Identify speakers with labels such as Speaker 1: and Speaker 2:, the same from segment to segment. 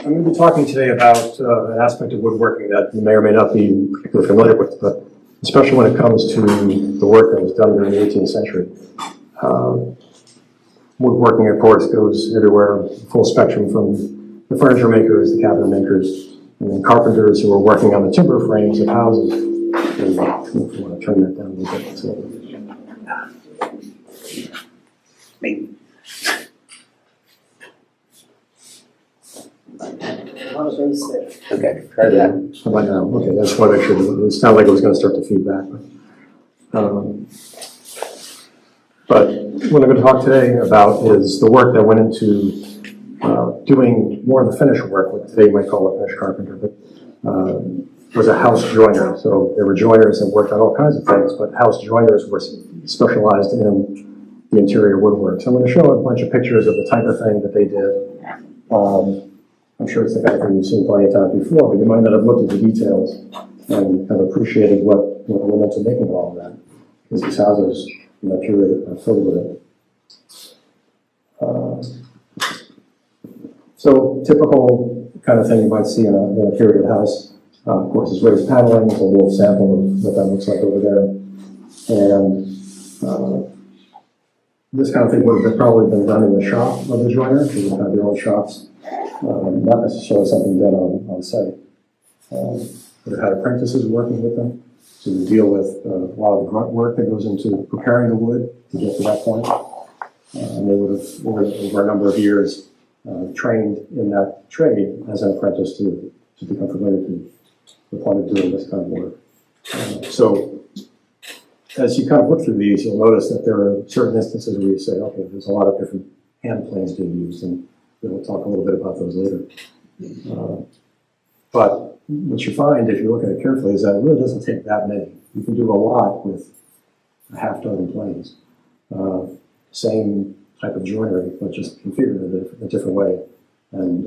Speaker 1: I'm going to be talking today about an aspect of woodworking that you may or may not be particularly familiar with, but especially when it comes to the work that was done during the 18th century. Woodworking, of course, goes everywhere, full spectrum, from the furniture makers, the cabinet makers, and then carpenters who are working on the timber frames of houses. And if you want to turn that down a little bit. So. Maybe. Okay, try that. How about now? Okay, I just want to make sure. It sounded like it was going to start to feedback. But what I'm going to talk today about is the work that went into doing more of the finish work, what today you might call a finish carpenter, but was a house joiner. So there were joiners that worked on all kinds of things, but house joiners were specialized in the interior woodwork. So I'm going to show a bunch of pictures of the type of thing that they did. I'm sure it's the kind of thing you've seen plenty of times before, but you might not have looked at the details and have appreciated what went into making all of that, because these houses, in that period, are filled with it. So typical kind of thing you might see in a period house, of course, is raised paneling. It's a little sample of what that looks like over there. And this kind of thing would have probably been done in the shop of the joiner, because they have their own shops. Not necessarily something done on site. But it had apprentices working with them to deal with a lot of the grunt work that goes into preparing the wood to get to that point. And they would have, over a number of years, trained in that trade as an apprentice to become familiar to the point of doing this kind of work. So as you kind of look through these, you'll notice that there are certain instances where you say, okay, there's a lot of different hand planes being used, and we'll talk a little bit about those later. But what you find, if you look at it carefully, is that it really doesn't take that many. You can do a lot with a half dozen planes. Same type of joinery, but just configured in a different way. And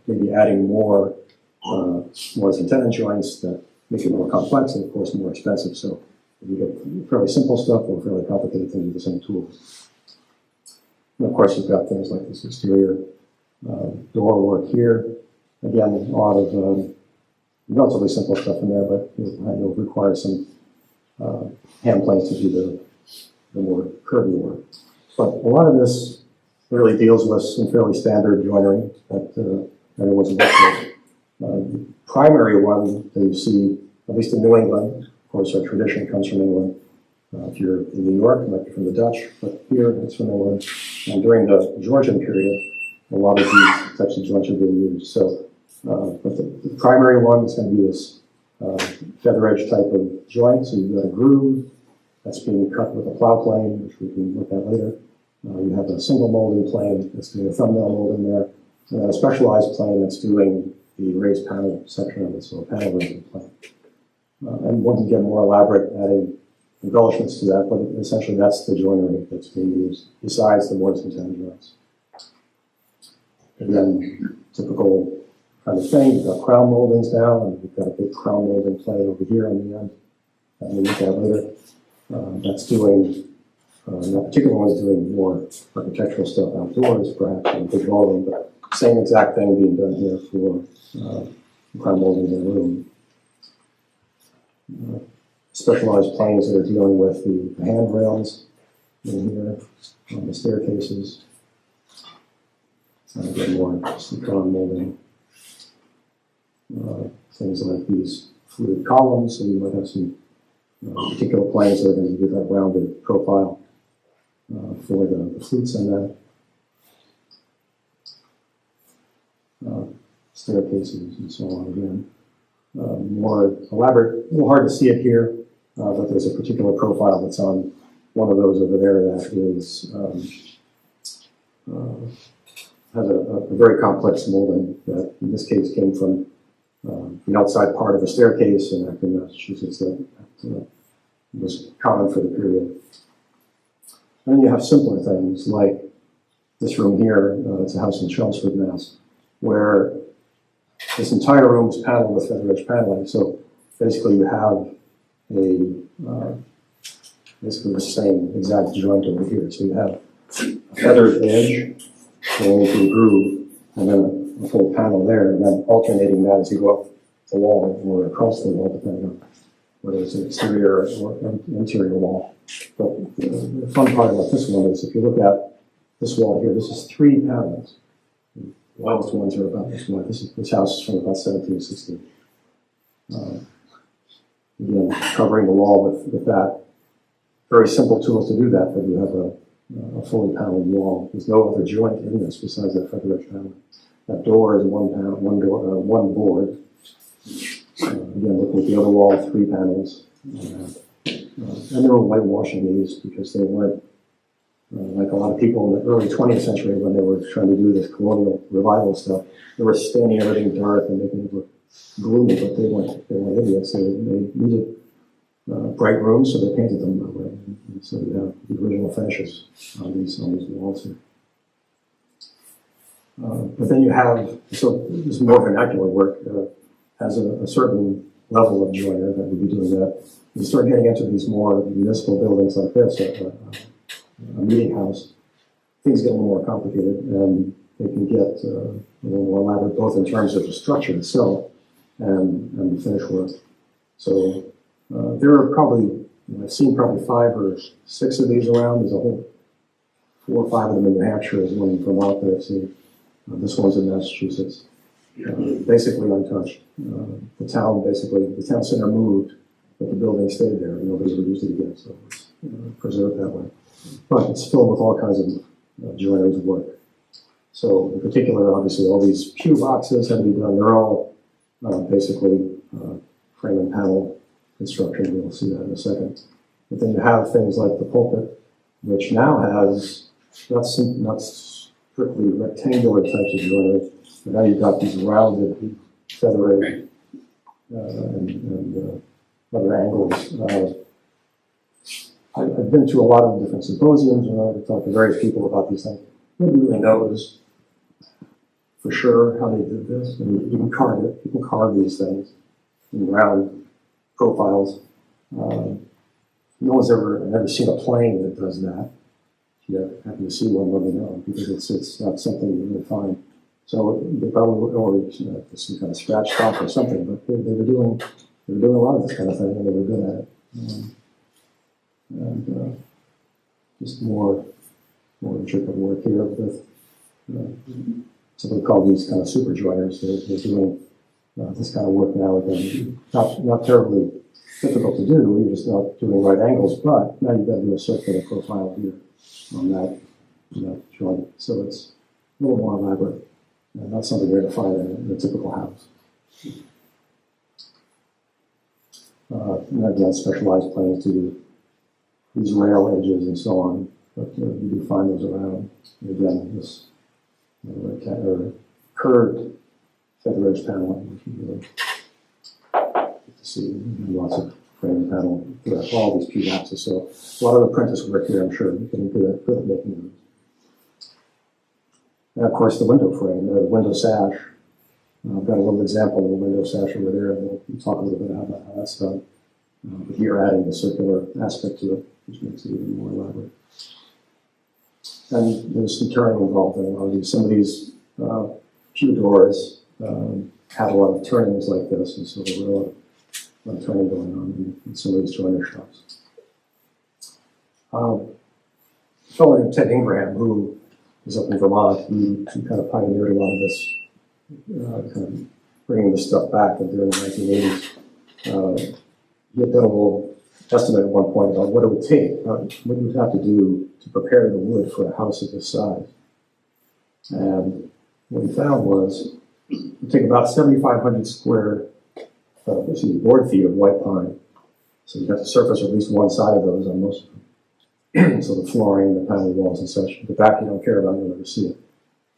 Speaker 1: maybe adding more tenon joints that make it more complex and, of course, more expensive. So you get fairly simple stuff or fairly complicated things with the same tools. And, of course, you've got things like this exterior door work here. Again, a lot of relatively simple stuff in there, but you'll require some hand planes to do the more curvy work. But a lot of this really deals with some fairly standard joinery that everyone's worked with. The primary one that you see, at least in New England, of course our tradition comes from England. If you're in New York, it might be from the Dutch, but here it's from England. And during the Georgian period, a lot of these types of joints are being used. So, but the primary one is going to be this feather edge type of joint. So you've got a groove that's being cut with a plow plane, which we can look at later. You have a single molding plane that's doing a thumbnail mold in there, and a specialized plane that's doing the raised panel section of it, so a panel raising plane. And one can get more elaborate, adding embellishments to that, but essentially that's the joinery that's being used, besides the mortise and tenon joints. Again, typical kind of thing. You've got crown moldings now, and we've got a big crown molding plane over here on the end that we'll look at later. That's doing, that particular one is doing more architectural stuff outdoors, perhaps, than big molding, but same exact thing being done here for crown moldings in a room. Specialized planes that are dealing with the handrails in here, on the staircases. Get more crown molding. Things like these fluted columns, so you might have some particular planes that are going to give that rounded profile for the flutes in that. Staircases and so on again. More elaborate, a little hard to see it here, but there's a particular profile that's on one of those over there that is has a very complex molding that in this case came from the outside part of a staircase in Acton, Massachusetts that was common for the period. And then you have simpler things like this room here. It's a house in Chelmsford, Mass, where this entire room is paneled with feather edge paneling. So basically you have basically the same exact joint over here. So you have a feathered edge going into a groove, and then a full panel there, and then alternating that as you go up the wall or across the wall, depending on whether it's an exterior or interior wall. But the fun part about this one is if you look at this wall here, this is 3 panels. The longest ones are about this wide. This house is from about 1760. Again, covering the wall with that. Very simple tools to do that, but you have a fully paneled wall. There's no other joint in this besides that feather edge panel. That door is one board. Again, looking at the other wall, 3 panels. And they were whitewashing these because they weren't, like a lot of people in the early 20th century when they were trying to do this colonial revival stuff, they were staining everything dark and making it look gloomy, but they weren't idiots. They needed bright rooms, so they painted them that way. And so you have the original finishes on these walls here. But then you have, so this more vernacular work has a certain level of joiner that would be doing that. You start getting into these more municipal buildings like this, a meeting house, things get a little more complicated, and they can get a little more elaborate, both in terms of the structure itself and the finish work. So there are probably, I've seen probably 5 or 6 of these around. There's a whole 4 or 5 of them in New Hampshire. There's one in Vermont that I've seen. This one's in Massachusetts. Basically untouched. The town center moved, but the building stayed there. Nobody ever used it again, so it's preserved that way. But it's filled with all kinds of joinery work. So in particular, obviously, all these pew boxes have to be done. They're all basically frame and panel construction. We'll see that in a second. But then you have things like the pulpit, which now has not strictly rectangular types of joinery, but now you've got these rounded, feathered, and other angles. I've been to a lot of different symposiums, and I've talked to various people about these things. Nobody really knows for sure how they did this. I mean, you can carve it. People carve these things in round profiles. No one's ever seen a plane that does that. If you happen to see one, let me know, because it's not something you really find. So they probably, or some kind of scratch top or something, but they were doing a lot of this kind of thing, and they were good at it. And just more intricate work here with something called these kind of super joiners. They're doing this kind of work now with them. Not terribly difficult to do. You're just not doing right angles, but now you've got to do a circular profile here on that joint. So it's a little more elaborate. Not something you're going to find in a typical house. And again, specialized planes to do these rail edges and so on, but you do find those around. And again, this curved feather edge paneling, which you really get to see. Lots of frame panel throughout all these pew boxes. So a lot of apprentice work here, I'm sure. You can do good at making those. And of course, the window frame, the window sash. I've got a little example of a window sash over there, and we'll talk a little bit about how that's done. But here, adding the circular aspect to it, which makes it even more elaborate. And there's some turning involved in a lot of these. Some of these pew doors had a lot of turnings like this, and so there were a lot of turning going on in some of these joiner shops. A fellow named Ted Ingraham, who is up in Vermont, he kind of pioneered a lot of this, kind of bringing this stuff back during the 1980s. He had done a little estimate at one point about what it would take, what you would have to do to prepare the wood for a house of this size. And what he found was it would take about 7,500 square board feet of white pine. So you have to surface at least one side of those on most of them. So the flooring, the panel walls and such. The back you don't care about, you'll never see it.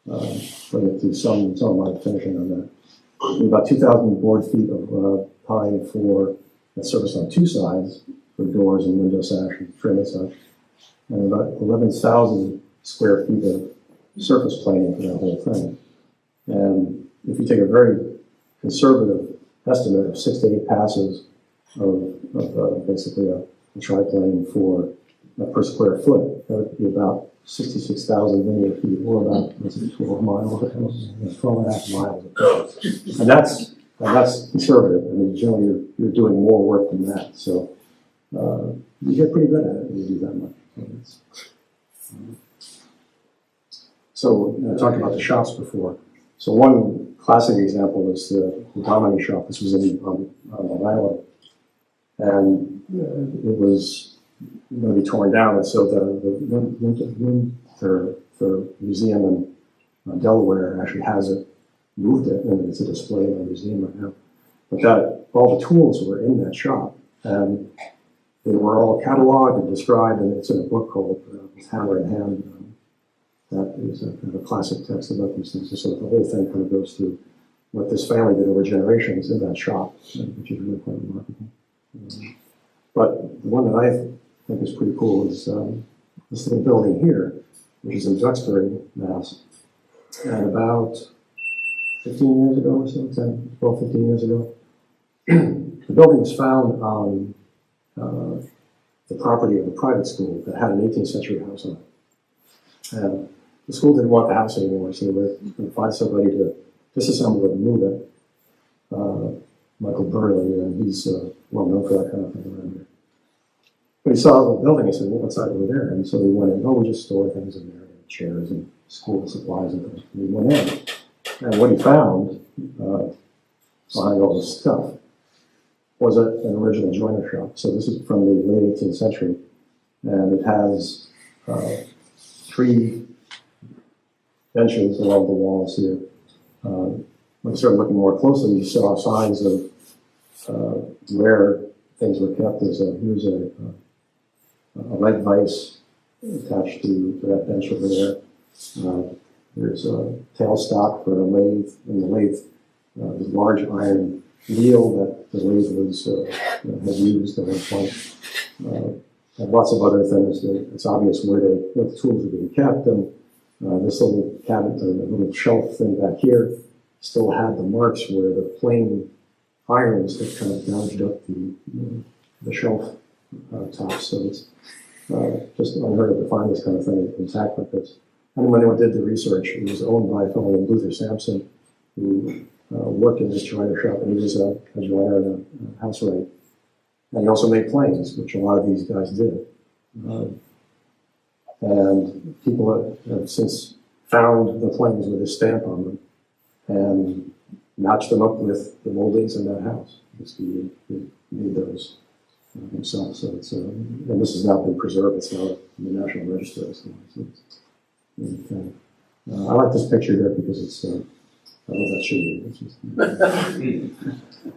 Speaker 1: But you have to do some amount of finishing on that. And about 2,000 board feet of pine for that surface on 2 sides for doors and window sash and trim and such. And about 11,000 square feet of surface planing for that whole thing. And if you take a very conservative estimate of 6 to 8 passes of basically a triplane for per square foot. That would be about 66,000 linear feet, or about 12 miles, 12 and a half miles. And that's conservative. I mean, generally you're doing more work than that. So you get pretty good at it when you do that much. So I talked about the shops before. So one classic example is the Domini shop. This was on Long Island. And it was going to be torn down. And so the museum in Delaware actually has it, moved it, and it's a display in the museum right now. But all the tools were in that shop. And they were all cataloged and described, and it's in a book called Hammer in Hand. That is a kind of a classic text about these things. So the whole thing kind of goes through what this family did over generations in that shop, which is really quite remarkable. But the one that I think is pretty cool is this little building here, which is in Duxbury, Mass. And about 15 years ago or so, 10, 12, 15 years ago, the building was found on the property of a private school that had an 18th century house on it. And the school didn't want the house anymore, so they were going to find somebody to disassemble it and move it. Michael Burley, and he's well known for that kind of thing around here. But he saw the building and said, well, what's over there? And so he went in, we just store things in there, chairs and school supplies and things. And he went in, and what he found behind all this stuff was an original Joyner shop. So this is from the late 18th century, and it has 3 benches along the walls here. When you started looking more closely, you saw signs of where things were kept. Here's a lead vise attached to that bench over there. There's a tailstock for a lathe, and the lathe was a large iron wheel that the lathe had used at one point. And lots of other things. It's obvious where the tools are being kept. And this little cabinet, or the little shelf thing back here, still had the marks where the plane irons had kind of gouged up the shelf tops. So it's just unheard of to find this kind of thing intact like this. And when they did the research, it was owned by a fellow named Luther Sampson, who worked in this Joyner shop, and he was a joiner and a housewright. And he also made planes, which a lot of these guys did. And people have since found the planes with his stamp on them and matched them up with the moldings in that house. He made those himself. So it's and this has now been preserved. It's now in the National Register. So I like this picture here because it's I don't know if that should be. It's just,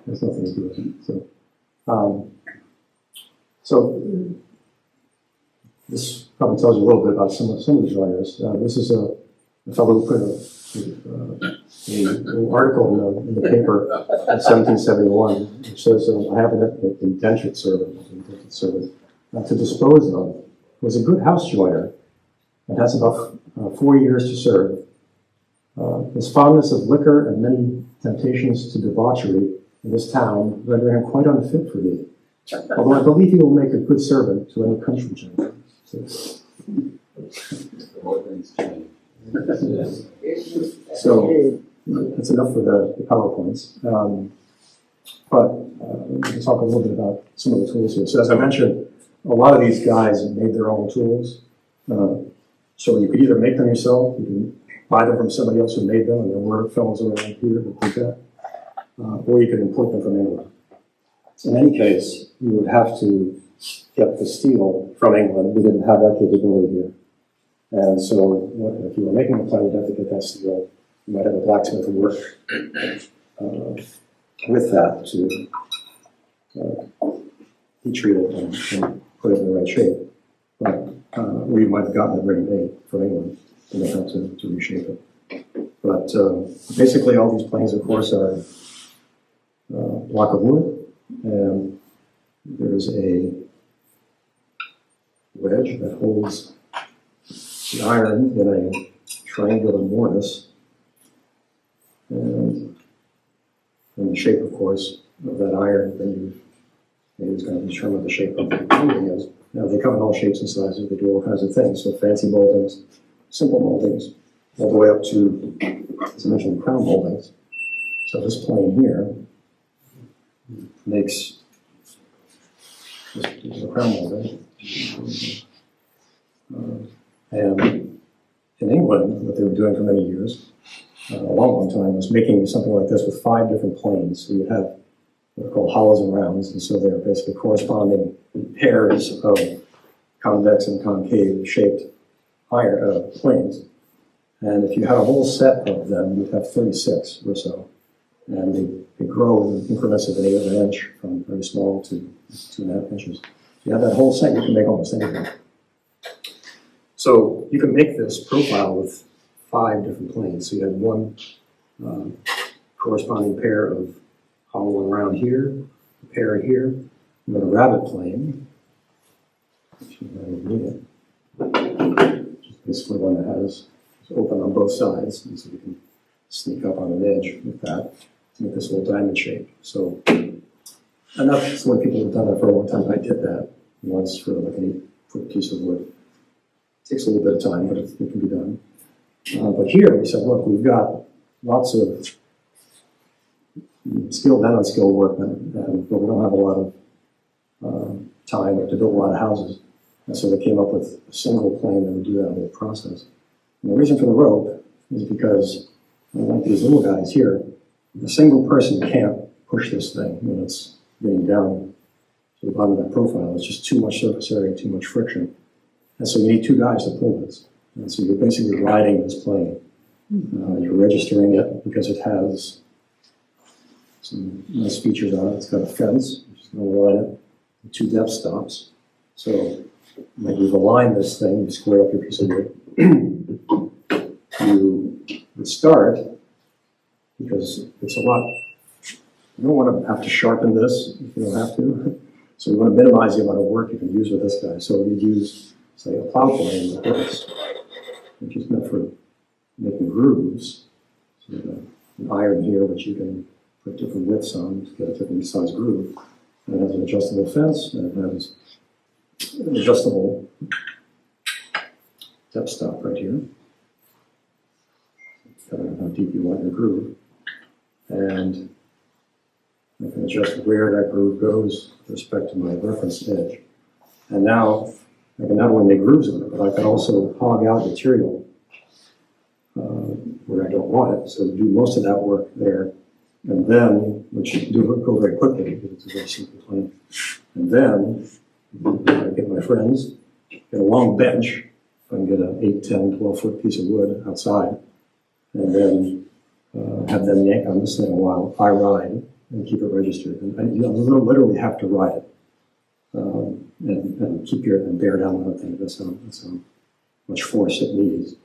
Speaker 1: there's nothing to do with it. So this probably tells you a little bit about some of the joiners. This is a fellow who put an article in the paper in 1771, which says, I have an indentured servant to dispose of, was a good house joiner and has about 4 years to serve. His fondness of liquor and many temptations to debauchery in this town render him quite unfit for me, although I believe he will make a good servant to any country gentleman. So that's enough for the PowerPoints. But we can talk a little bit about some of the tools here. So as I mentioned, a lot of these guys made their own tools. So you could either make them yourself, you can buy them from somebody else who made them, and there were fellows around here that did that, or you could import them from England. In any case, you would have to get the steel from England. We didn't have that capability here. And so if you were making a plane, you'd have to get that steel. You might have a blacksmith work with that to heat treat it and put it in the right shape. But we might have gotten it ready made from England and then had to reshape it. But basically all these planes, of course, are a block of wood, and there's a wedge that holds the iron in a triangular mortise, and the shape, of course, of that iron, then and he's going to determine the shape of the molding is. Now, they come in all shapes and sizes, they do all kinds of things, so fancy moldings, simple moldings, all the way up to, as I mentioned, crown moldings. So this plane here makes this crown molding. And in England, what they were doing for many years, a long time, was making something like this with 5 different planes. So you have what are called hollows and rounds, and so they're basically corresponding pairs of convex and concave shaped planes. And if you had a whole set of them, you'd have 36 or so. And they grow in increments of an eighth of an inch, from very small to 2.5 inches. So you have that whole set, you can make almost anything. So you can make this profile with 5 different planes. So you have one corresponding pair of hollow and round here, a pair here, and then a rabbit plane, which is basically one that has open on both sides, and so you can sneak up on an edge with that to make this little diamond shape. So, and that's the way people have done that for a long time. I did that once for like an 8-foot piece of wood. It takes a little bit of time, but it can be done. But here we said, look, we've got lots of skilled and unskilled workmen, but we don't have a lot of time to build a lot of houses. And so they came up with a single plane that would do that whole process. And the reason for the rope is because, like these little guys here, a single person can't push this thing when it's getting down to the bottom of that profile. It's just too much surface area, too much friction. And so you need 2 guys to pull this. And so you're basically riding this plane. You're registering it because it has some nice features on it. It's got a fence, which is going to line it, and 2 depth stops. So like you've aligned this thing, you square up your piece of wood. You would start, because it's a lot, you don't want to have to sharpen this if you don't have to. So you want to minimize the amount of work you can use with this guy. So you'd use, say, a plow plane like this, which is meant for making grooves. So you have an iron here, which you can put different widths on to get a different size groove. And it has an adjustable fence, and it has an adjustable depth stop right here. Depending on how deep you want your groove. And I can adjust where that groove goes with respect to my reference edge. And now I can not only make grooves with it, but I can also hog out material where I don't want it. So do most of that work there. And then, which go very quickly because it's a very simple plane. And then I get my friends, get a long bench. I can get an 8, 10, 12-foot piece of wood outside, and then have them yank on this thing while I ride and keep it registered. And you literally have to ride it and keep and bear down on the thing. That's how much force it needs.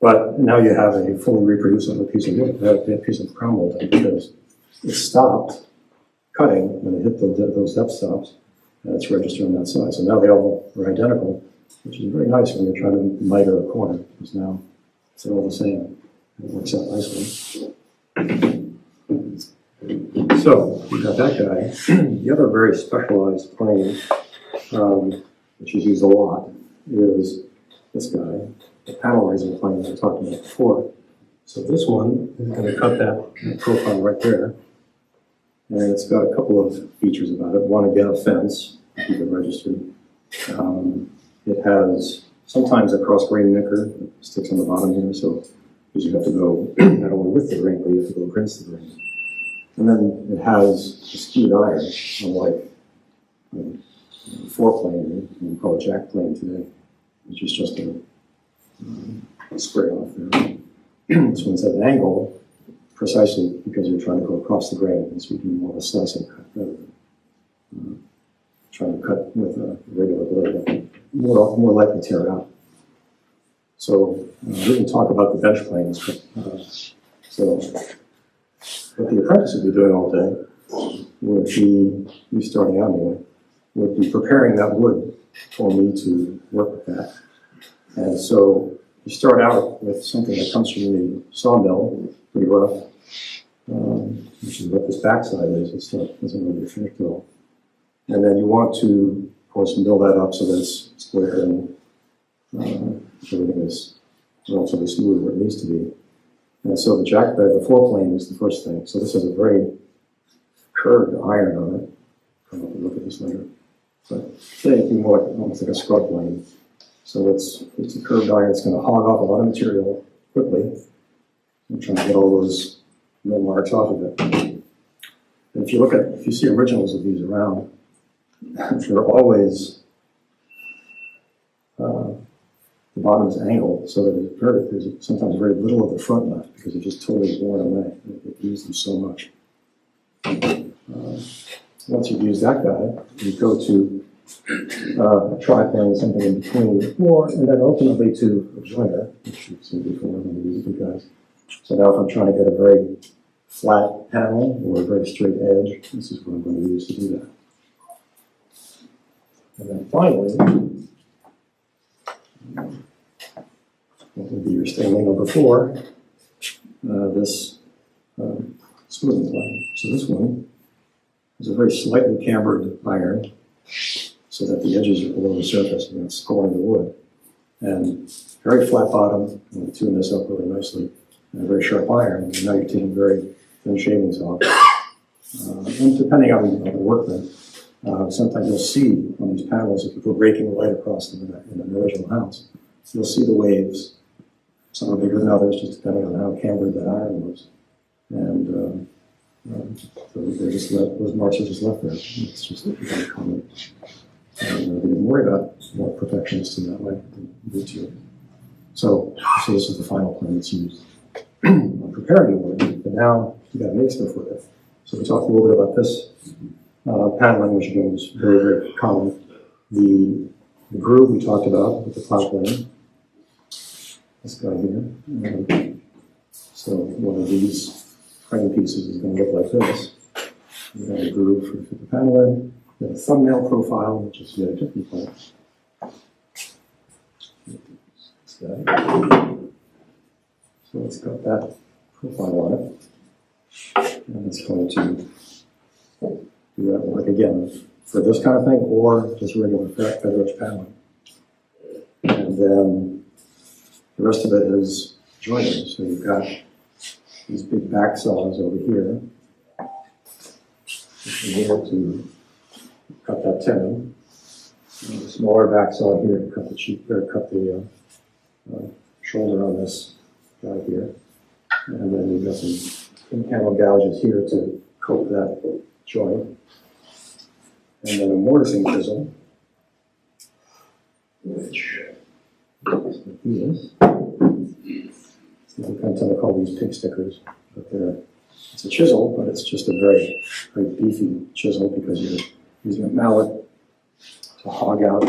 Speaker 1: But now you have a fully reproducible piece of wood, a piece of crown molding, because it stopped cutting when it hit those depth stops, and it's registered on that side. So now they all are identical, which is very nice when you're trying to miter a corner, because now they're all the same. It works out nicely. So we got that guy. The other very specialized plane, which is used a lot, is this guy, the panel raising plane that I talked about before. So this one is going to cut that profile right there. And it's got a couple of features about it. One, again, a fence, to keep it registered. It has sometimes a cross-grain knicker that sticks on the bottom here, so because you have to go not only with the grain, but you have to go against the grain. And then it has a skewed iron, unlike a 4-plane, we call it jack plane today, which is just a square off there. This one's at an angle, precisely because you're trying to go across the grain, and so you do more of a slicing cut rather than trying to cut with a regular blade that more likely to tear it out. So we didn't talk about the bench planes, but so what the apprentice would be doing all day would be, me starting out anyway, would be preparing that wood for me to work with that. And so you start out with something that comes from the sawmill, pretty rough, which is what this backside is. It's not, doesn't really be finished at all. And then you want to, of course, mill that up so that it's square and everything is relatively smooth where it needs to be. And so the jack bed, the foreplane is the first thing. So this has a very curved iron on it. I'll look at this later. But thinking more like, almost like a scrub plane. So it's a curved iron. It's going to hog off a lot of material quickly. I'm trying to get all those mill marks off of it. And if you see originals of these around, they're always the bottom is angled, so that there's sometimes very little of the front left because it's just totally worn away. They've used them so much. Once you've used that guy, you go to a triplane, something in between, and then ultimately to a joiner, which you've seen before when you use these guys. So now if I'm trying to get a very flat panel or a very straight edge, this is what I'm going to use to do that. And then finally, what would be your stainling number 4, this smoothing plane. So this one is a very slightly cambered iron so that the edges are below the surface and it's scoring the wood. And very flat bottom, and tune this up really nicely, and a very sharp iron, and now you're taking very thin shavings off. And depending on the workman, sometimes you'll see on these panels, if you put raking light across them in the original house, you'll see the waves. Some are bigger than others, just depending on how cambered that iron was. And so they're just those marks are just left there. It's just very common. And they didn't worry about more perfectionists in that way than you do too. So this is the final plane that's used. I'm preparing the wood, but now you got to make stuff with it. So we talked a little bit about this paneling, which again is very, very common. The groove we talked about with the plow plane. This guy here. So one of these frame pieces is going to look like this. We have a groove for the paneling. We have a thumbnail profile, which is yet a different plane. This guy. So it's got that profile on it. And it's going to do that work again for this kind of thing or just regular feather edge paneling. And then the rest of it is joining. So you've got these big back saws over here. Here to cut that tenon. And a smaller back saw here to cut the cheek, or cut the shoulder on this guy here. And then you've got some panel gouges here to coat that joint. And then a mortising chisel, which is like this. We kind of tend to call these pig stickers, but it's a chisel, but it's just a very, very beefy chisel because you're using a mallet to hog out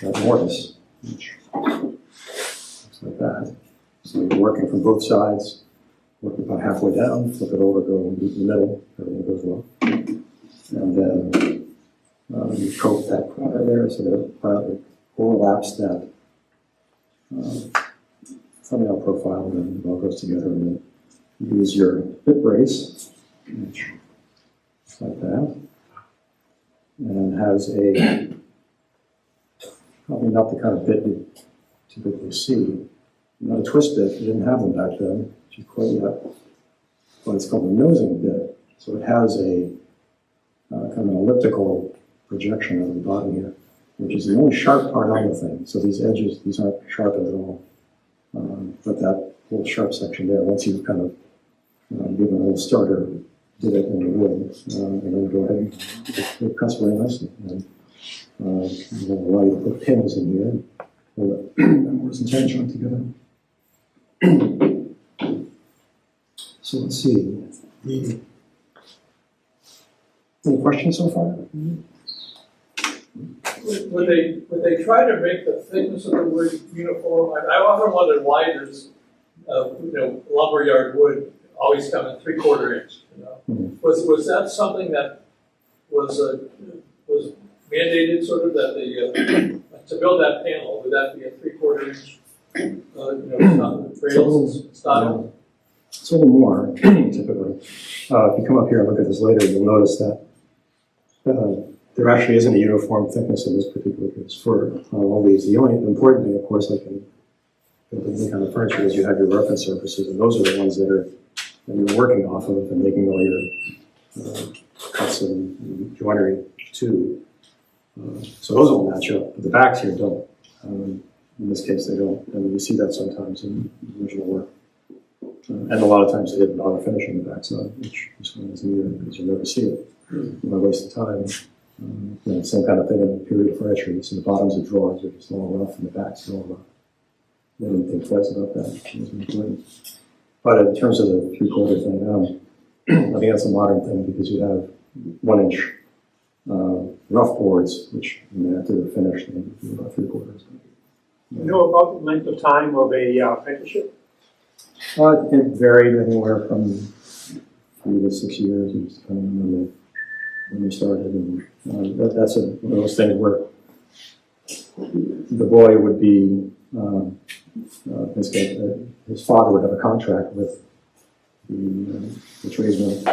Speaker 1: that mortise, which looks like that. So you're working from both sides, work about halfway down, flip it over, go in the middle, everything goes well. And then you coat that corner there so that it overlaps that thumbnail profile, and then it all goes together. And then you use your bit brace, which is like that, and has probably not the kind of bit you typically see. Not a twist bit, you didn't have them back then, which you quite yet, but it's called a nosing bit. So it has a kind of an elliptical projection on the bottom here, which is the only sharp part on the thing. So these edges, these aren't sharpened at all. But that little sharp section there, once you've kind of given a little starter, did it in the wood, and then go ahead and it cuts very nicely. And we'll allow you to put pins in here and hold that mortise and tension together. So let's see. Any questions so far?
Speaker 2: Would they try to make the thickness of the wood uniform? I often wondered why does lumberyard wood always come in 3/4 inch? You know?
Speaker 1: Mm-hmm.
Speaker 2: Was that something that was mandated, sort of, that to build that panel? Would that be a 3/4 inch rails style?
Speaker 1: It's a little more typically. If you come up here and look at this later, you'll notice that There actually isn't a uniform thickness of this particular piece for all these. The only important thing, of course, like in any kind of furniture, is you have your reference surfaces, and those are the ones that you're working off of and making all your cuts and joinery to. So those all match up, but the backs here don't. In this case, they don't, and you see that sometimes in the original work. And a lot of times they didn't bother finishing the backside, which this one is neither, because you'll never see it. Why waste the time? Same kind of thing in the period furniture. You see the bottoms of drawers are just all rough, and the backs are all rough. They didn't think twice about that. It was important. But in terms of the three-quarter thing, I think that's a modern thing because you have 1-inch rough boards, which after they're finished, they do about 3/4.
Speaker 3: You know about the length of time of a apprenticeship?
Speaker 1: It varied anywhere from 3 to 6 years, depending on when they started. And that's one of those things where the boy would be, his father would have a contract with the tradesman.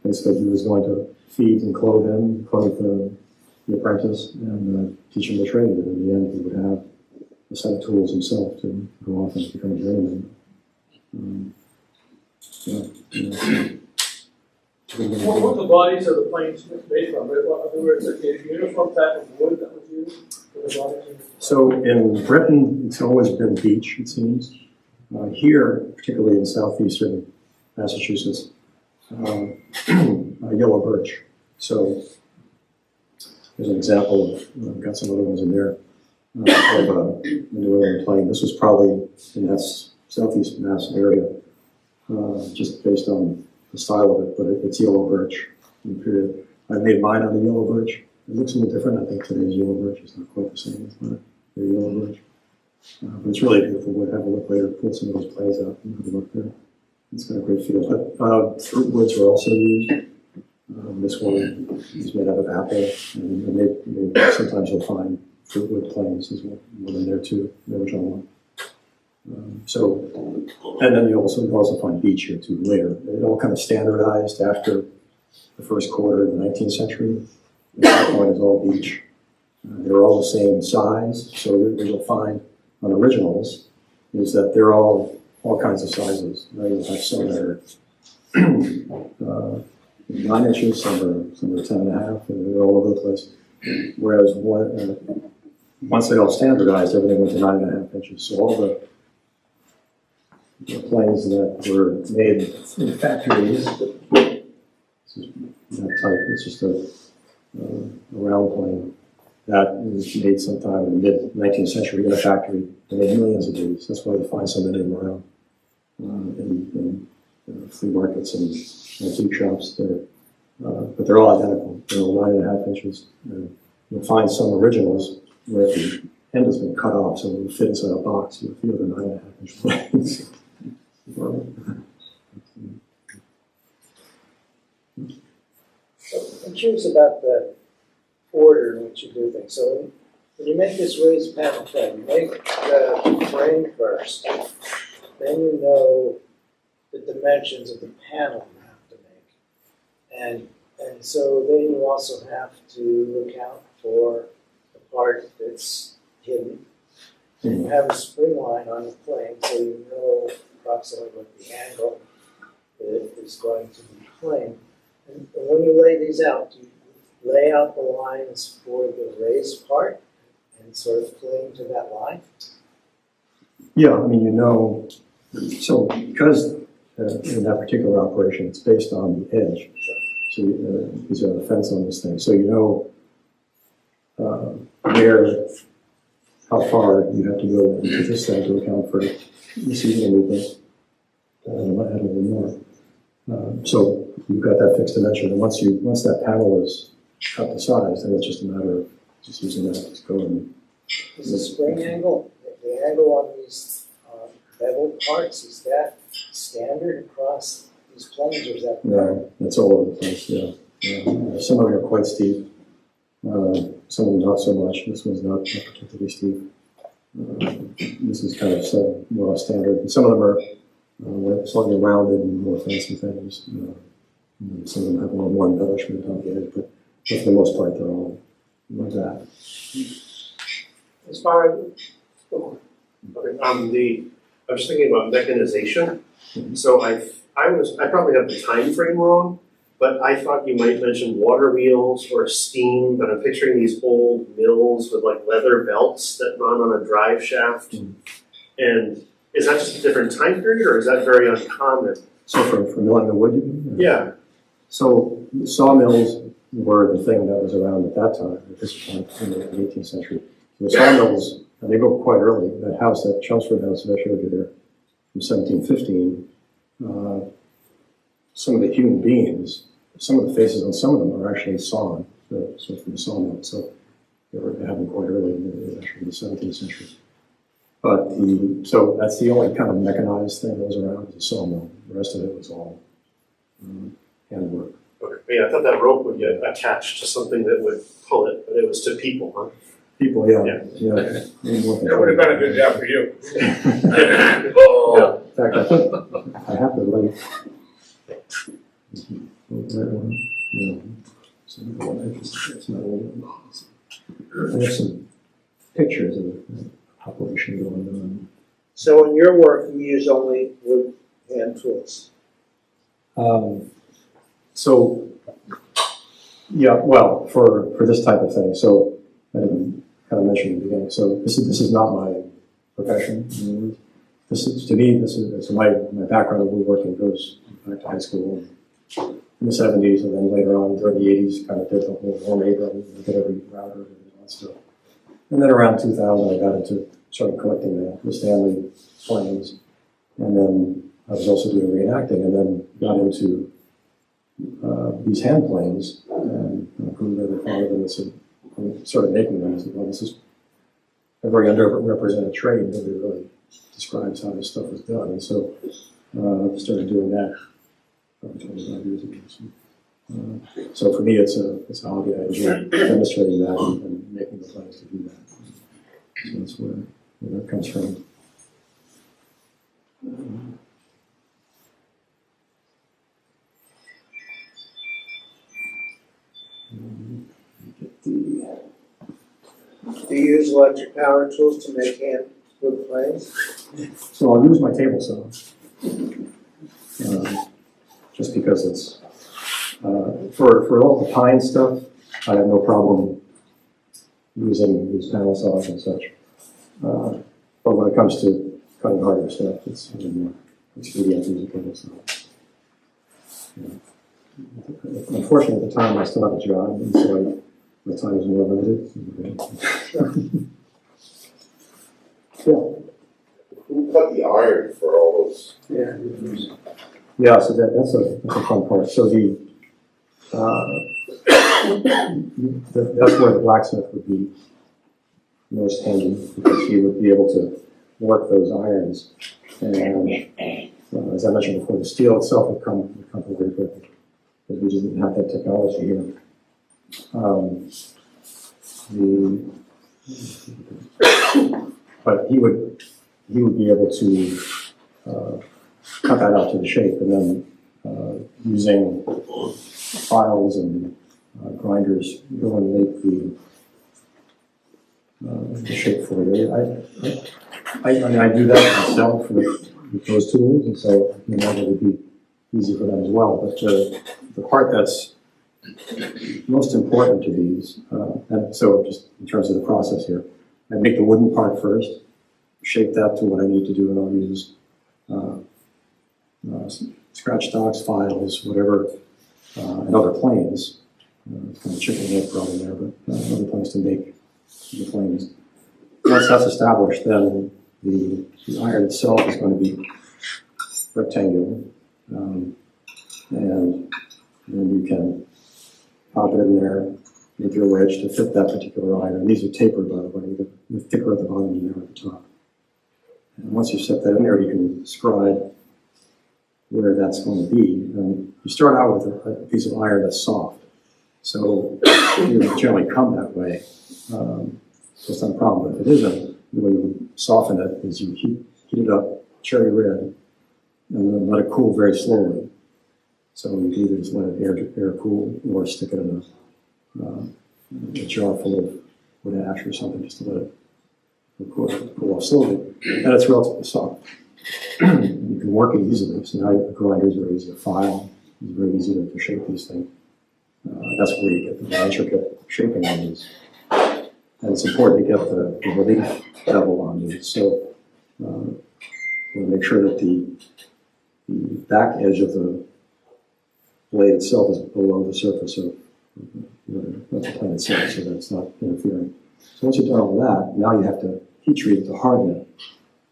Speaker 1: Basically, he was going to feed and clothe him, clothe the apprentice, and teach him the trade. And in the end, he would have a set of tools himself to go off and become a journeyman.
Speaker 2: What were the bodies of the planes made from? In other words, a uniform type of wood that was used for the bodies?
Speaker 1: So in Britain, it's always been beech, it seems. Here, particularly in southeastern Massachusetts, yellow birch. So there's an example of, I've got some other ones in there, of a New England plane. This was probably in that southeast Mass area, just based on the style of it, but it's yellow birch in the period. I made mine out of yellow birch. It looks a little different. I think today's yellow birch is not quite the same as the yellow birch. But it's really beautiful wood. Have a look later. Pull some of those plays out and have a look there. It's got a great feel. But fruit woods are also used. This one is made out of apple, and sometimes you'll find fruit wood planes as well in there too, the original one. And then you also find beech here too later. It all kind of standardized after the first quarter of the 19th century. At that point, it's all beech. They're all the same size, so what you'll find on originals is that they're all kinds of sizes. You'll have some that are 9 inches, some are 10.5, and they're all over the place. Whereas once they all standardized, everything went to 9.5 inches. So all the planes that were made in factories, this is not type, it's just a round plane that was made sometime in the mid-19th century in a factory. They made millions of these. That's why you find so many of them around in flea markets and antique shops. But they're all identical. They're all 9.5 inches. You'll find some originals where the end has been cut off, so it will fit inside a box. You'll feel the 9.5 inch planes.
Speaker 4: So I'm curious about the order in which you do things. So when you make this raised panel frame, you make the frame first, then you know the dimensions of the panel you have to make. And so then you also have to account for the part that's hidden. And you have a spring line on the plane, so you know approximately what the angle is going to be playing. And when you lay these out, do you lay out the lines for the raised part and sort of cling to that line?
Speaker 1: Yeah, I mean, so because in that particular operation, it's based on the edge. So because you have a fence on this thing, so you know how far you have to go into this thing to account for the seasonal movement, and add a little more. So you've got that fixed dimension, and once that panel is cut to size, then it's just a matter of just using that to go and.
Speaker 4: Is the spring angle, the angle on these beveled parts, is that standard across these planes, or is that?
Speaker 1: No, it's all over the place. Yeah. Some of them are quite steep. Some of them not so much. This one's not particularly steep. This is kind of more standard. And some of them are slightly rounded and more fancy things. Some of them have a little more embellishment on the edge, but but for the most part, they're all like that.
Speaker 3: As far as,
Speaker 5: Okay, I'm just thinking about mechanization. So I probably have the time frame wrong, but I thought you might mention water wheels or steam, but I'm picturing these old mills with like leather belts that run on a drive shaft. And is that just a different time period, or is that very uncommon?
Speaker 1: So for milling the wood, you mean?
Speaker 5: Yeah.
Speaker 1: So sawmills were the thing that was around at that time, at this point in the 18th century. So the sawmills, and they go quite early. That house, that Chelmsford house that I showed you there, from 1715, some of the human beings, some of the faces on some of them are actually sawn, so from the sawmill. So they happened quite early, actually in the 17th century. But so that's the only kind of mechanized thing that was around, is a sawmill. The rest of it was all handwork.
Speaker 5: Okay. Yeah, I thought that rope would get attached to something that would pull it, but it was to people, huh?
Speaker 1: People, yeah.
Speaker 5: Yeah.
Speaker 3: that would have been a good job for you.
Speaker 1: Yeah, in fact, I think I have the right. I have some pictures of the operation going on.
Speaker 4: So in your work, you use only wood hand tools?
Speaker 1: So, yeah, well, for this type of thing, so I kind of mentioned in the beginning. So this is not my profession. This is, to me, so my background of woodworking goes back to high school in the 70s, and then later on during the 80s, kind of did the whole warming and did every router and all that stuff. And then around 2000, I got into started collecting the Stanley planes, and then I was also doing reenacting, and then got into these hand planes, and grew rather fond of them, and so I started making them. I said, well, this is a very underrepresented trade. Nobody really describes how this stuff is done, and so I started doing that probably 25 years ago. So for me, it's a hobby. I enjoy demonstrating that and making the planes to do that. So that's where that comes from.
Speaker 4: Do you use electric power tools to make hand wood planes?
Speaker 1: So I'll use my table saw, just because it's for all the pine stuff. I have no problem using these panel saws and such. But when it comes to cutting harder stuff, it's really more expedient to use a table saw. Yeah. Unfortunately, at the time, I still have a job, and so my time is more limited. Yeah.
Speaker 6: Who cut the iron for all those?
Speaker 1: Yeah, so that's a fun part. So that's where the blacksmith would be most handy, because he would be able to work those irons. And as I mentioned before, the steel itself would come very quickly, because we didn't have that technology here. But he would be able to cut that out to the shape, and then using files and grinders go and make the shape for you. I mean, I do that myself with those tools, and so I can imagine it would be easy for them as well. But the part that's most important to these, and so just in terms of the process here, I make the wooden part first, shape that to what I need to do, and I'll use scratch stocks, files, whatever, and other planes. Kind of chicken egg problem there, but other planes to make the planes. Once that's established, then the iron itself is going to be rectangular, and then you can pop it in there, make your wedge to fit that particular iron. These are tapered, by the way, they're thicker at the bottom than they are at the top. And once you set that in there, you can describe where that's going to be. And you start out with a piece of iron that's soft. So you generally come that way. So it's not a problem. But if it isn't, the way you would soften it is you heat it up cherry red and then let it cool very slowly. So you can either just let it air cool or stick it in a jar full of wood ash or something, just to let it cool off slowly, and it's relatively soft. You can work it easily, so now the grinder is very easy to file, it's very easy to shape these things. That's where you get the more intricate shaping on these. And it's important to get the relief level on these, so we'll make sure that the back edge of the blade itself is below the surface of the plane itself, so that it's not interfering. So once you've done all that, now you have to heat treat it to harden it,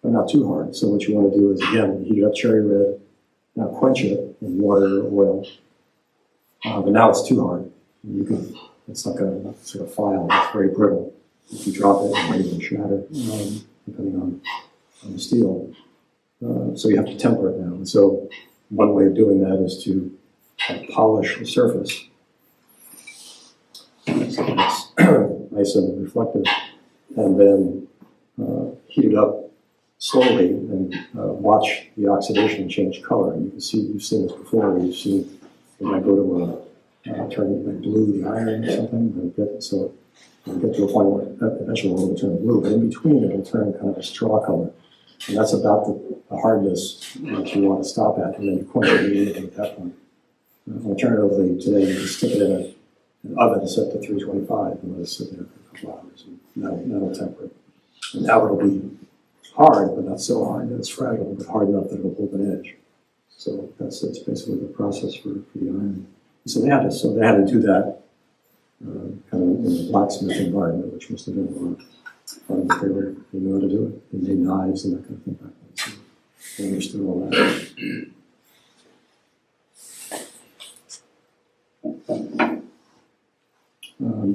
Speaker 1: but not too hard. So what you want to do is, again, heat it up cherry red, now quench it in water or oil. But now it's too hard. It's like a file, it's very brittle. If you drop it, it might even shatter, depending on the steel. So you have to temper it now. And so one way of doing that is to polish the surface. So it's nice and reflective, and then heat it up slowly and watch the oxidation change color. And you can see, you've seen this before. You've seen it might go to turn it like blue, the iron or something. So it'll get to a point where eventually it will turn blue, but in between it will turn kind of a straw color. And that's about the hardness that you want to stop at, and then you quench it immediately at that point. Alternatively, today you can stick it in an oven set to 325 and let it sit there for a couple hours, and that'll temper it. And now it'll be hard, but not so hard that it's fragile, but hard enough that it'll hold an edge. So that's basically the process for the iron. So they had to do that kind of in the blacksmith environment, which must have been a lot of fun, but they knew how to do it. They made knives and that kind of thing back then, so they understood all that.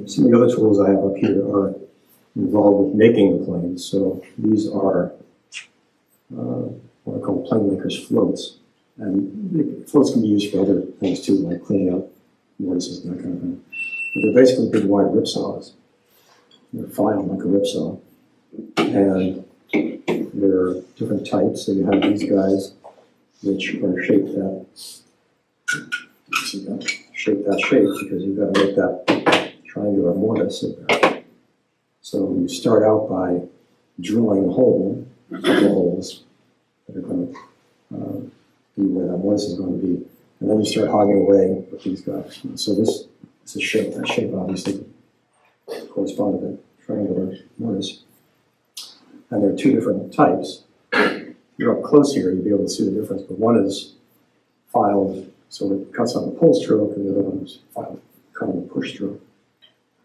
Speaker 1: Some of the other tools I have up here are involved with making the planes. So these are what I call Planemaker's floats. And the floats can be used for other things too, like cleaning out mortises and that kind of thing. But they're basically big wide ripsaws. They're filed like a ripsaw. And there are different types. So you have these guys, which are shaped that shape because you've got to make that triangular mortise in there. So you start out by drilling a hole, a couple holes that are going to be where that mortise is going to be, and then you start hogging away with these guys. So this is shape. That shape obviously corresponds to the triangular mortise. And there are two different types. If you're up close here, you'll be able to see the difference, but one is filed so it cuts on the pull stroke, and the other one is filed cut on the push stroke.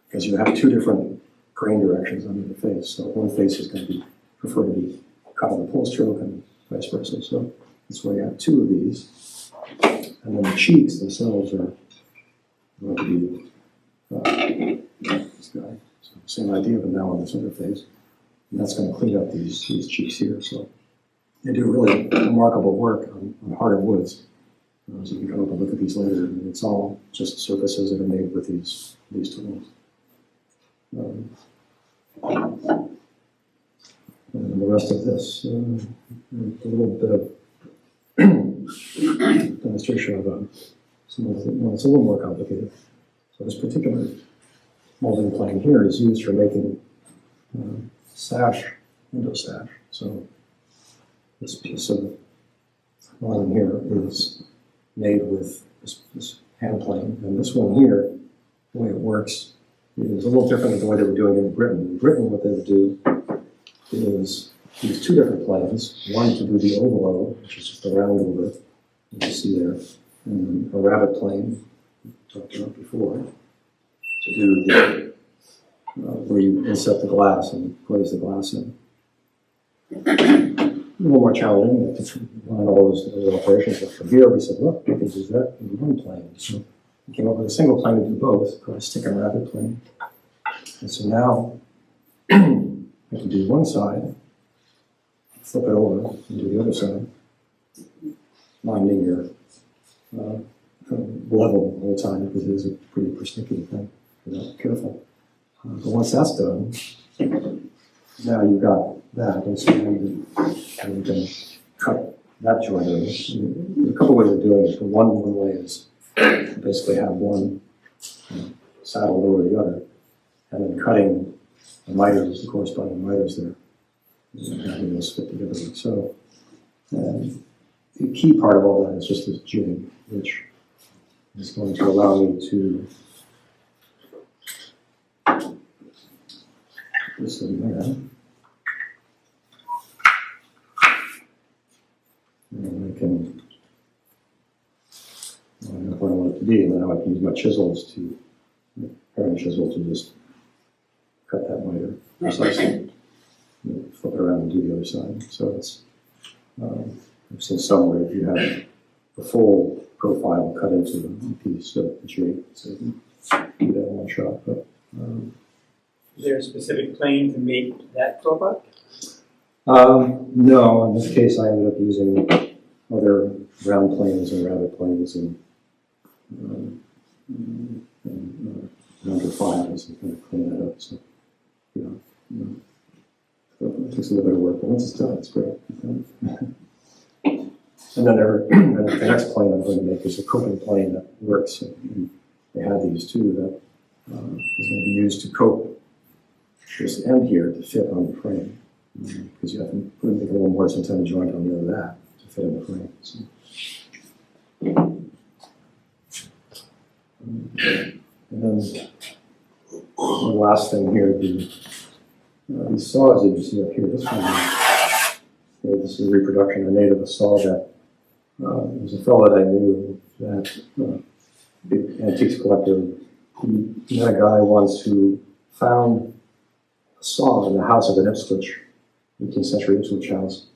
Speaker 1: Because you have two different grain directions on either face. So one face is going to prefer to be cut on the pull stroke and vice versa. So that's why you have two of these. And then the cheeks themselves are going to be this guy. So same idea, but now on this other face. And that's going to clean up these cheeks here. So they do really remarkable work on harder woods. So you can go up and look at these later. And it's all just surfaces that are made with these tools. And the rest of this, a little bit of demonstration of some of the ones a little more complicated. So this particular molding plane here is used for making sash, window sash. So this piece of molding here is made with this hand plane, and this one here, the way it works, is a little different than the way they were doing it in Britain. In Britain, what they would do is use two different planes. One to do the ovalo, which is just a round over, as you see there, and then a rabbit plane, we talked about before, to do the where you inset the glass and glaze the glass in. A little more challenging to run all those operations. But from here, we said, look, we can do that in one plane. So we came up with a single plane to do both, called a stick and rabbit plane. And so now I can do one side, flip it over, and do the other side, minding your level the whole time, because it is a pretty persnickety thing. You're not careful. But once that's done, now you've got that, and so you can cut that joint. There's a couple ways of doing it. But one way is basically have one saddled over the other, and then cutting the miters, the corresponding miters there, and having those fit together. So the key part of all that is just this jig, which is going to allow me to put this in there. And I can, I don't know what I want it to be, and now I can use my chisels to, paring chisel to just cut that miter precisely. Flip it around and do the other side. So it's, I've seen some where if you have the full profile cut into a piece of the jig, so you can do that in one shot. But
Speaker 3: Is there a specific plane to make that profile?
Speaker 1: no, in this case I ended up using other round planes and rabbit planes and under files and kind of clean that up. So, it takes a little bit of work, but once it's done, it's great. And then the next plane I'm going to make is a coping plane that works. And they have these too that is going to be used to cope this end here to fit on the frame. Because you have to put a little more centennial joint on the end of that to fit in the frame. So. And then the last thing here, these saws that you see up here, this one, this is a reproduction I made of a saw that there was a fellow that I knew that big antiques collector. He had a guy once who found a saw in the house of an Ipswich, 18th century Ipswich house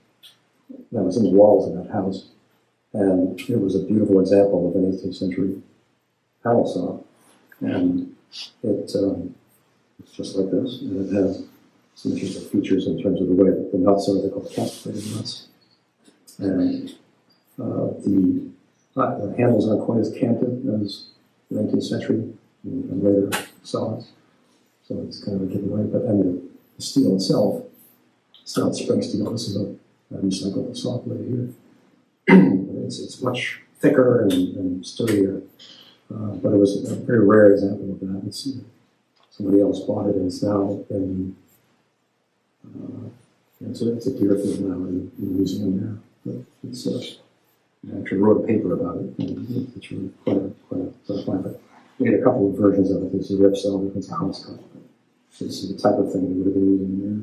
Speaker 1: that was in the walls of that house. And it was a beautiful example of an 18th century paddle saw. And it's just like this. And it has some interesting features in terms of the way that the nuts are. They're called castrated nuts. And the handles aren't quite as canted as the 19th century and later saws. So it's kind of a giveaway. But and the steel itself, it's not spring steel. This is a recycled saw blade here. It's much thicker and sturdier. But it was a very rare example of that. Somebody else bought it, and it's now in it's a deer field now in the museum there. But it's I actually wrote a paper about it, and it's really quite a fun. But we had a couple of versions of it. There's a rip cell, there's a house cut. This is the type of thing we would have been using there.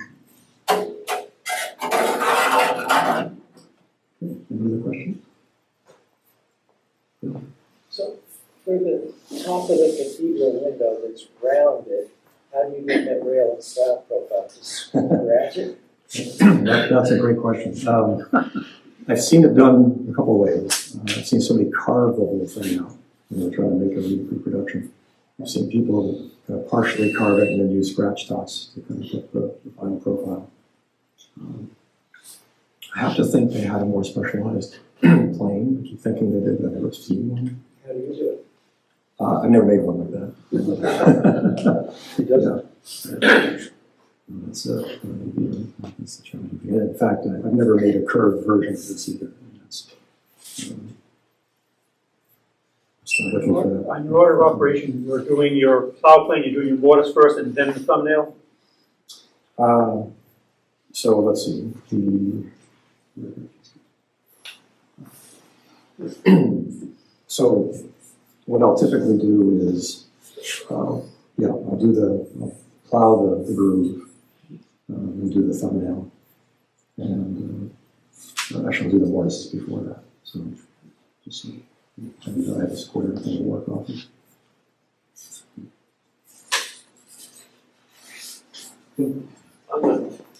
Speaker 1: Any other questions?
Speaker 4: So for the top of the cathedral window that's rounded, how do you get that rail and slab profile? Just scratch it?
Speaker 1: That's a great question. I've seen it done a couple of ways. I've seen somebody carve the whole thing out when they're trying to make a reproduction. I've seen people kind of partially carve it and then use scratch dots to kind of get the final profile. I have to think they had a more specialized plane. I keep thinking they did, but I've never seen one.
Speaker 4: How do you do it?
Speaker 1: I've never made one like that.
Speaker 4: He doesn't.
Speaker 1: That's the challenge. And in fact, I've never made a curved version of this either. Still looking for that.
Speaker 3: On your order of operation, you're doing your plow plane, you're doing your mortise first, and then the thumbnail?
Speaker 1: So let's see. So what I'll typically do is, I'll plow the groove and do the thumbnail, and actually I'll do the mortises before that. So just I have to square everything to work off of.
Speaker 5: On the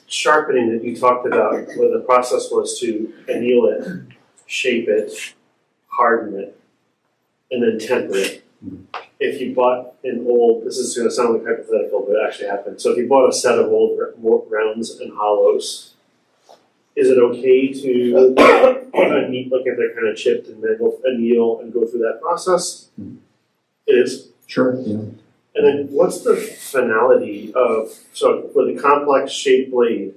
Speaker 5: sharpening that you talked about, where the process was to anneal it, shape it, harden it, and then temper it. If you bought an old, this is going to sound like hypothetical, but it actually happened. So if you bought a set of old rounds and hollows, is it okay to anneal, like if they're kind of chipped, and then go anneal and go through that process? It is?
Speaker 1: Sure, yeah.
Speaker 5: And then what's the finality of, so for the complex shaped blade,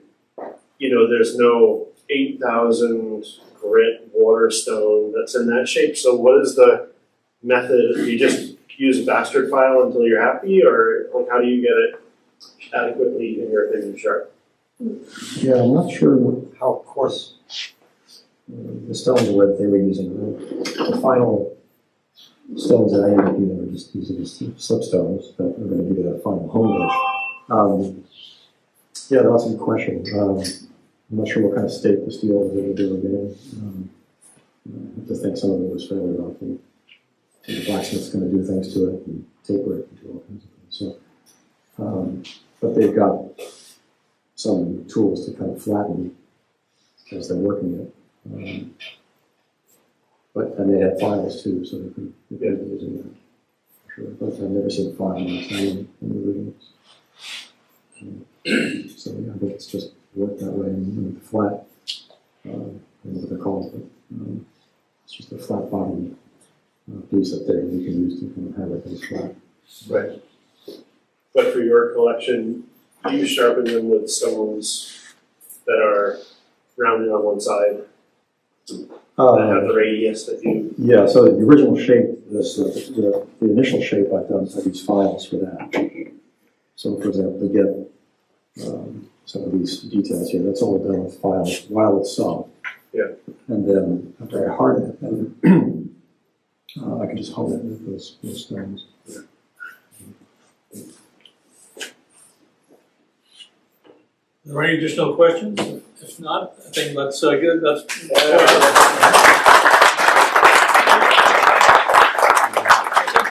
Speaker 5: there's no 8,000 grit water stone that's in that shape. So what is the method? You just use a bastard file until you're happy, or like how do you get it adequately, in your opinion, sharp?
Speaker 1: Yeah, I'm not sure how coarse the stones were that they were using. The final stones that I ended up using were just using slipstones that are going to give you that final home edge. Yeah, that's a good question. I'm not sure what kind of state the steel they were getting. I have to think some of it was fairly rough, and the blacksmith's going to do things to it and taper it and do all kinds of things. So, but they've got some tools to kind of flatten as they're working it. And they had files too, so they could be using that. For sure. But I've never seen a file in the originals. So yeah, I think it's just worked that way and flat. I don't know what they're called, but it's just a flat bottom piece up there you can use to kind of have it as flat.
Speaker 5: Right. But for your collection, you sharpen them with stones that are rounded on one side, that have the radius that you.
Speaker 1: Yeah, so the original shape, the initial shape I've done, so I use files for that. So for example, to get some of these details here, that's all done with files while it's soft.
Speaker 5: Yeah.
Speaker 1: And then after I harden it, then I can just hone it with those stones.
Speaker 2: Are there any additional questions? If not, I think that's good. That's